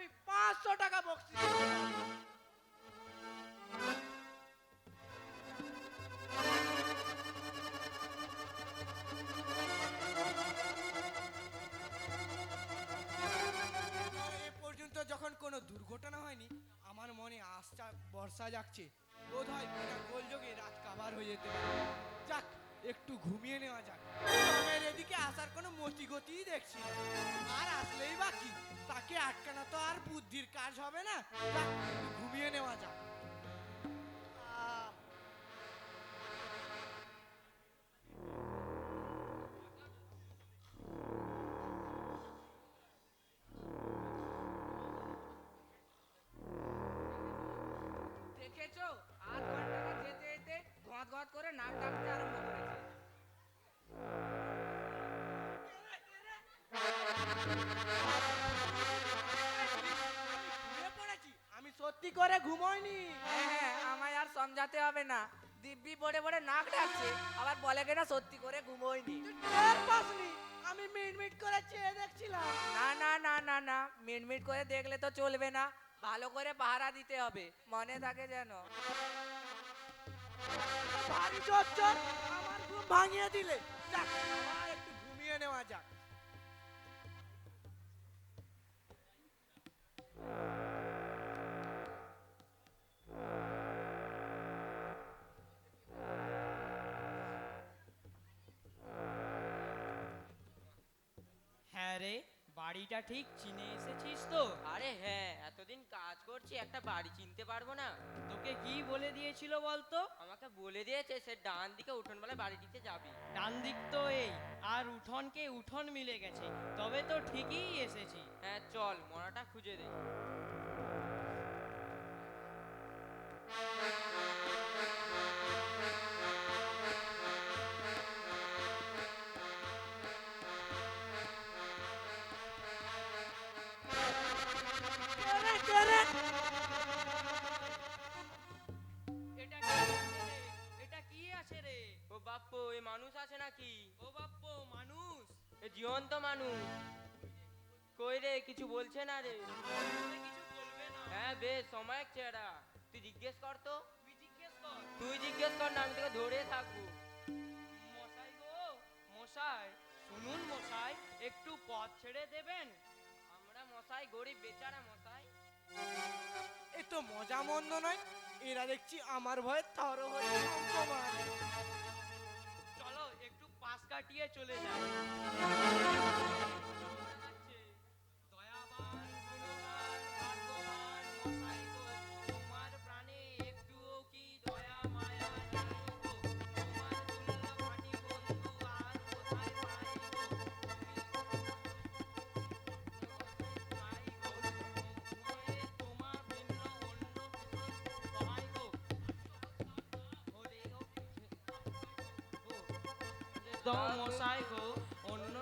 আমি 500 টাকা বকশিশ দেব। এ পর্যন্ত যখন কোনো দুর্ঘটনা হয়নি, আমার মনে আস্থা বর্ষা যাচ্ছে। বোধ হয় বিনা গোলযোগে রাত কাবার হয়ে যেতে পারে। যাক, একটু ঘুমিয়ে নেওয়া যাক। আমার এদিকে আসার কোনো মতিগতিই দেখছি না। আর আসলেই বা কি, তাকে আটকানো তো আর বুদ্ধির কাজ হবে না। যাক, একটু ঘুমিয়ে নেওয়া যাক। আহ, দেখেছো, আধ ঘন্টা যেতে যেতে ঘট ঘট করে নাক ডাকতে আরম্ভ করেছে। আমি ঘুমিয়ে পড়েছি, আমি সত্যি করে ঘুমোইনি। হ্যাঁ হ্যাঁ, আমায় আর সমঝাতে হবে না। দিব্যি পড়ে পড়ে নাক ডাকছে, আবার বলে কিনা সত্যি করে ঘুমোয়নি। তুই টের পাসনি? আমি মিটমিট করে চেয়ে দেখছিলাম। না না না না না, মিটমিট করে দেখলে তো চলবে না, ভালো করে পাহারা দিতে হবে, মনে থাকে যেন। ভারী চচ্চর, আমার ঘুম ভাঙিয়ে দিলে। যাক, আবার একটু ঘুমিয়ে নেওয়া যাক। হ্যাঁ রে, বাড়িটা ঠিক চিনে এসেছিস তো? আরে হ্যাঁ, এতদিন কাজ করছি, একটা বাড়ি চিনতে পারবো না? তোকে কি বলে দিয়েছিল বলতো? আমাকে বলে দিয়েছে সে ডান দিকে উঠোন বলে বাড়িটিতে যাবি। ডান দিক তো এই, আর উঠোনকে উঠোন মিলে গেছে, তবে তো ঠিকই এসেছি। হ্যাঁ চল, মরাটা খুঁজে দে। কে রে? এটা কি আছে রে? এটা কি আছে রে? ও বাপ্পু, এ মানুষ আছে নাকি? ও বাপ্পো, মানুষ? এ জীবন্ত মানুষ। কই রে, কিছু বলছে না রে? তাহলে কিছু বলবে না? হ্যাঁ বেশ, সময় চেহারা। তুই জিজ্ঞেস কর তো। তুই জিজ্ঞেস কর। তুই জিজ্ঞেস কর না, আমি তোকে ধরে থাকবো। মশাই গো, মশাই, শুনুন মশাই, একটু পথ ছেড়ে দেবেন? আমরা মশাই গরিব বেচারা মশাই। এ তো মজা মন্দ নয়। এরা দেখছি আমার ভয়ে থর হয়ে অপমান। চলো একটু পাশ কাটিয়ে চলে যাই। দয়াবান, গুণবান, ভাগ্যবান মশাই গো, তোমার প্রাণে একটুও কি দয়া মায়া নেই গো? তোমার তুল্য খাঁটি বন্ধু আর কোথায় পাই গো? পাই গো, তোমার ভিন্ন অন্য সবাই গো। ওরে গো, তো মশাই গো, অন্য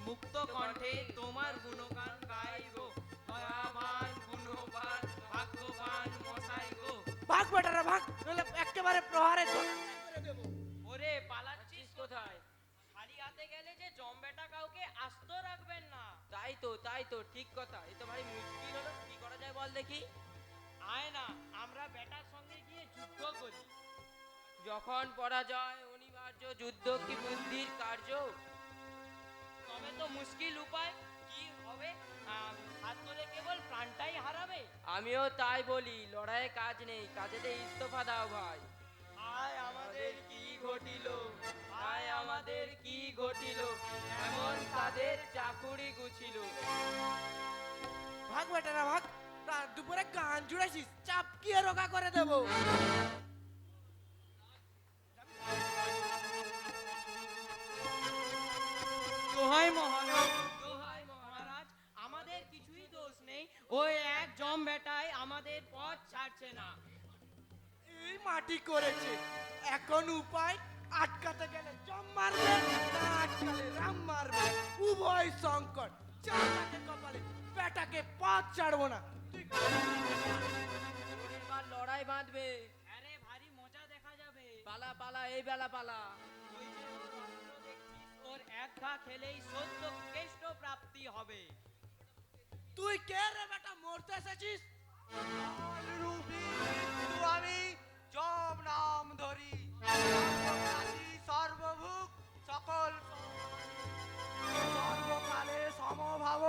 মুক্ত কণ্ঠে তোমার গুণগান গাই গো। দয়াবান, গুণবান, ভাগ্যবান মশাই গো। ভাগ বেটারা ভাগ, নইলে একেবারে প্রহারে ঝাঁটাই করে দেবো। ওরে পালাচ্ছিস কোথায়? খালি হাতে গেলে যে জম্বেটা কাউকে আস্ত রাখবেন না। তাই তো ঠিক কথা। এ তো ভারী মুশকিল হলো, কি করা যায় বল দেখি। আয় না, আমরা বেটার সঙ্গে গিয়ে যুদ্ধ করি। যখন পরাজয় অনিবার্য, যুদ্ধ কি বুদ্ধির কার্য? তবে তো মুশকিল উপায় কি হবে? হাত ধরে কেবল প্রাণটাই হারাবে। আমিও তাই বলি, লড়াইয়ে কাজ নেই, কাজেতে ইস্তফা দাও ভাই। আয় আমাদের কি ঘটিল, আয় আমাদের কি ঘটিল, এমন তাদের চাকুরি গুছিল। ভাগ বেটারা ভাগ, রাত দুপুরে গান জুড়েছিস, চাপকিয়ে রোগা করে দেবো। দোহাই মহারাজ, দোহাই মহারাজ, আমাদের কিছুই দোষ নেই, ওই এক জম বেটাই আমাদের পথ ছাড়ছে না। এই মাটি করেছে, এখন উপায়, আটকাতে গেলে জম মারবে, না আটকালে রাম মারবে, উভয় সংকট। চাটাকে কপালে, বেটাকে পথ ছাড়বো না। তুই এবার লড়াই বাঁধবে। আরে ভারী মজা দেখা যাবে। পালা পালা, এই বেলা পালা। ওই যে ওর অস্ত্র দেখছিস, ওর এক ঘা খেলেই ১৪ কেষ্ট প্রাপ্তি হবে। তুই কে রে বেটা মরতে এসেছিস? রূপী মৃত্যু আমি যম নাম ধরি, সর্বগ্রাসী সর্বভূক সকল সর্বকালে সমভাব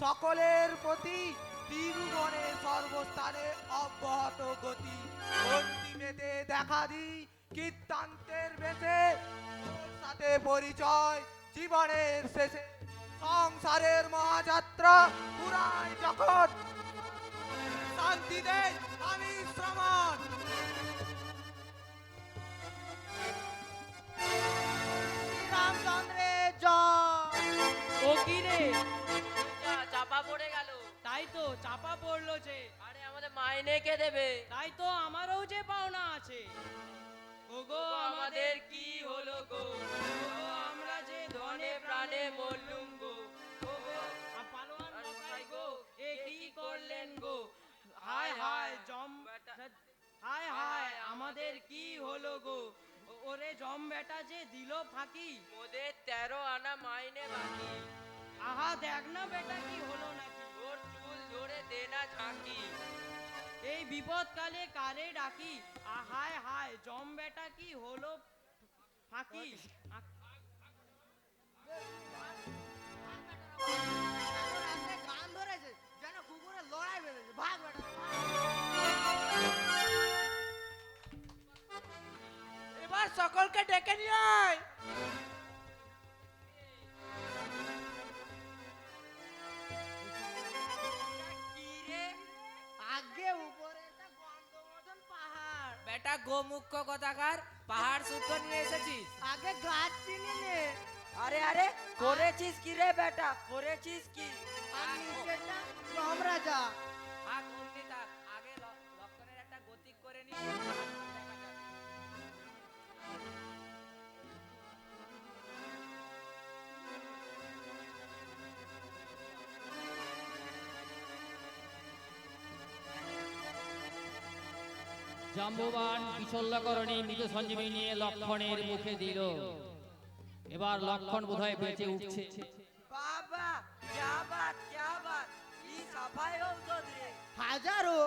সকলের প্রতি, ত্রিভুবনে সর্বস্থানে অব্যাহত গতি, অন্তিমেতে দেখা দি কীর্তান্তের বেশে, তোর সাথে পরিচয় জীবনের শেষে, সংসারের মহাযাত্রা পুরাই জগৎ শান্তি দে আমি শ্রমণ। রামচন্দ্রের জয়। ও কি রে? চাপা পড়ে গেল। তাই তো চাপা পড়লো যে। আরে আমাদের মাইনে কে দেবে? তাই তো আমারও যে পাওনা আছে। ওগো আমাদের কি হলো গো? ওগো আমরা যে ধনে প্রাণে মরলুম গো। ওগো পালোয়ান মশাই গো এ কি করলেন গো? হায় হায় জম হায় হায় আমাদের কি হলো গো? ওরে জম বেটা যে দিল ফাঁকি। মোদের 13 আনা মাইনে বাকি। আহা দেখ না বেটা কি হলো নাকি। ওর চুল ধরে দে না ঝাঁকি। এই বিপদ কালে কারে ডাকি। হায় হায় জম বেটা কি হলো ফাঁকি। গান ধরেছে যেন কুকুরের লড়াই বেঁধেছে, ভাগ বেটা। এবার সকলকে ডেকে নিয়ে আয়। কি রে? আগে উপরে একটা গন্ধবর্ধন পাহাড়, বেটা গোমুখ্য কথাকার, পাহাড় সুদ্ধ নিয়ে এসেছিস। আগে গাছ চিনি নে, আরে আরে করেছিস কি রে বেটা, করেছিস কি? আর নিচেটা যমরাজা। থাক অমনি থাক, আগে লক্ষণের একটা গতিক করে নি। জাম্ববান বিশল্যকরণী মৃত সঞ্জীবনী নিয়ে লক্ষণের মুখে দিল। এবার লক্ষণ বোধহয় বেঁচে উঠছে। বাবা क्या बात কি সাফাই ঔষধ রে। হাজারো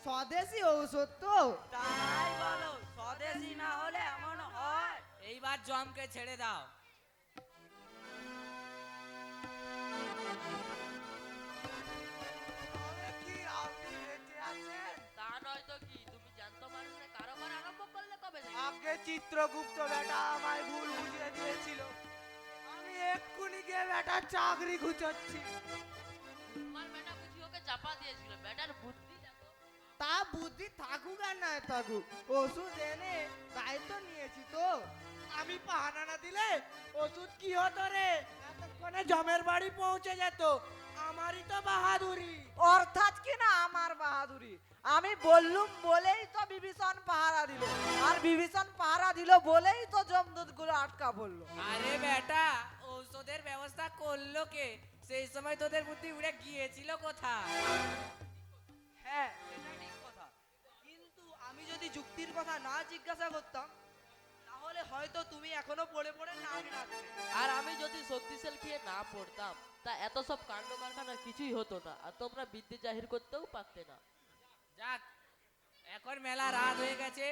স্বদেশি ঔষধ তো। তাই বলো, স্বদেশী না হলে এমন হয়? এইবার জমকে ছেড়ে দাও। তবে কি আপনি বেঁচে আছেন? তা নয় তো কি, তুমি জ্যান্ত মানুষে কারোবার আরম্ভ করলে কবে থেকে? আগে চিত্রগুপ্ত বেটা আমায় ভুল বুঝিয়ে দিয়েছিল, আমি এক্ষুনি গিয়ে বেটার চাকরি খুঁজছি। তোমার বেটা বুঝি ওকে চাপা দিয়েছিল, বেটার বুদ্ধি দেখো। তা বুদ্ধি থাকুক আর না থাকুক, ওষুধ এনে দায়িত্ব নিয়েছি তো। আমি পাহানা না দিলে ওষুধ কি হতো রে? এতক্ষণে জমের বাড়ি পৌঁছে যেত। আমারই তো বাহাদুরি। অর্থাৎ কি না আমার বাহাদুরি। আমি বললুম বলেই তো বিভীষণ পাহারা দিল, আর বিভীষণ পাহারা দিল বলেই তো জমদূত গুলো আটকা পড়লো। আরে বেটা ঔষধের ব্যবস্থা করলো কে? সেই সময় তোদের বুদ্ধি উড়ে গিয়েছিল কোথায়? হ্যাঁ সেটা ঠিক কথা, কিন্তু আমি যদি যুক্তির কথা না জিজ্ঞাসা করতাম তাহলে হয়তো তুমি এখনো পড়ে পড়ে নাক ডাকতে। আর আমি যদি শক্তিশাল খেয়ে না পড়তাম তা এত সব কাণ্ড কারখানা কিছুই হতো না, আর তোমরা বিদ্যে জাহির করতেও পারতে না। যাক, এখন মেলা রাত হয়ে গেছে,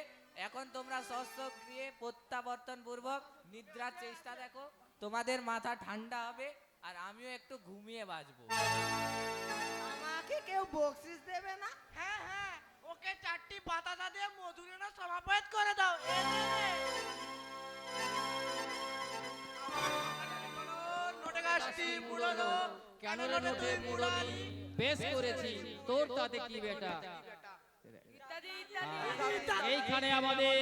এখন তোমরা শস্য গৃহে প্রত্যাবর্তন পূর্বক নিদ্রার চেষ্টা দেখো। তোমাদের মাথা ঠান্ডা হবে আর আমিও একটু ঘুমিয়ে বাঁচবো। আমাকে কেউ বকশিস দেবে না? হ্যাঁ হ্যাঁ, ওকে 4টি বাতাসা দিয়ে মধুরেনা সমাপ্ত করে দাও। এ নে রে। নোটে গাছটি মুড়লো, কেন রে নোটে মুড়লি? বেশ করেছি, তোর তাতে কি বেটা? এইখানে আমাদের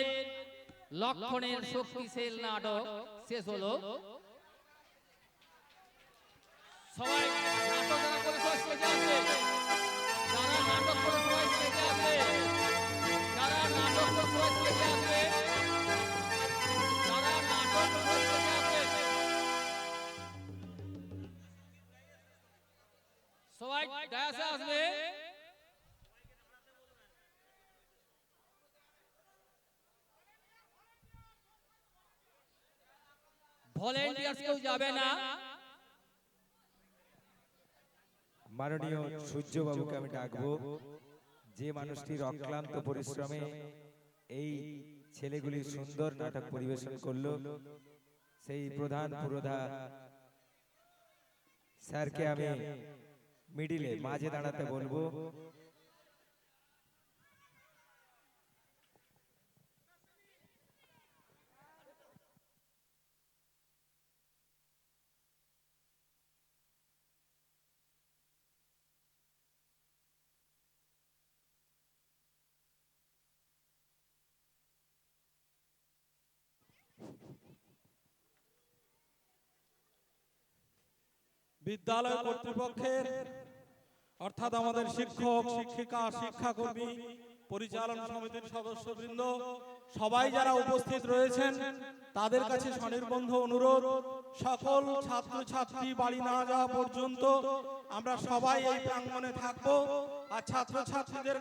লক্ষণের শক্তিশালী নাটক শেষ হলো। সবাই নাটক যারা করে সবাই স্টেজে আসবে। যারা নাটক করে সবাই স্টেজে আসবে। যারা নাটক করে সবাই স্টেজে আসবে। যারা নাটক করে সবাই স্টেজে আসবে। সবাই ডায়াসে আসবে। ভলেন্টিয়ার্স কেউ যাবে না। মাননীয় সূর্যবাবুকে আমি ডাকবো, যে মানুষটির অক্লান্ত পরিশ্রমে এই ছেলেগুলি সুন্দর নাটক পরিবেশন করলো, সেই প্রধান পুরোধা স্যারকে আমি মিডিলে মাঝে দাঁড়াতে বলবো। বিদ্যালয় কর্তৃপক্ষের অর্থাৎ আমাদের শিক্ষক শিক্ষিকা শিক্ষাকর্মী পরিচালনা সমিতির সদস্যবৃন্দ সবাই যারা উপস্থিত রয়েছেন তাদের কাছে স্বনির্বন্ধ অনুরোধ, সকল ছাত্রছাত্রী বাড়ি না যাওয়া পর্যন্ত আমরা সবাই এই প্রাঙ্গণে থাকবো আর ছাত্রছাত্রীদের